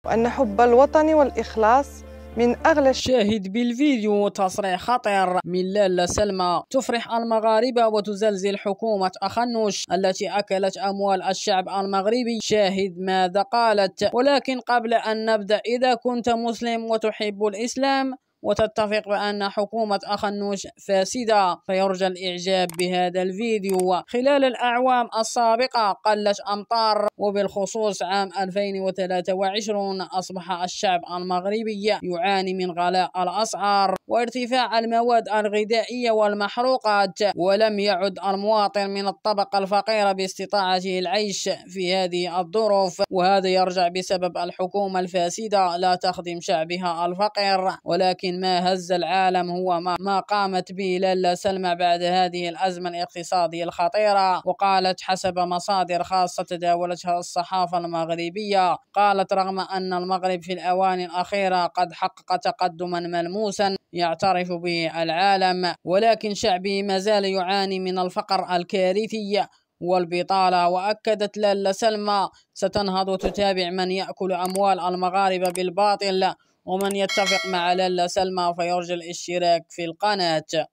وأن حب الوطن والإخلاص من أغلى. شاهد بالفيديو تصريح خطير من لاله سلمى تفرح المغاربة وتزلزل حكومة أخنوش التي أكلت أموال الشعب المغربي. شاهد ماذا قالت. ولكن قبل أن نبدأ، إذا كنت مسلم وتحب الإسلام وتتفق بأن حكومة أخنوش فاسدة فيرجى الإعجاب بهذا الفيديو. خلال الأعوام السابقة قلت أمطار، وبالخصوص عام 2023 أصبح الشعب المغربي يعاني من غلاء الأسعار وارتفاع المواد الغذائية والمحروقات، ولم يعد المواطن من الطبقة الفقيرة باستطاعته العيش في هذه الظروف، وهذا يرجع بسبب الحكومة الفاسدة لا تخدم شعبها الفقير. ولكن ما هز العالم هو ما قامت به لاله سلمى بعد هذه الأزمة الاقتصادية الخطيرة. وقالت حسب مصادر خاصة تداولتها الصحافة المغربية، قالت رغم أن المغرب في الأواني الأخيرة قد حقق تقدما ملموسا يعترف به العالم، ولكن شعبه ما زال يعاني من الفقر الكارثي والبطالة. وأكدت لاله سلمى ستنهض وتتابع من يأكل أموال المغاربة بالباطل، ومن يتفق مع لاله سلمى فيرجى الاشتراك في القناة.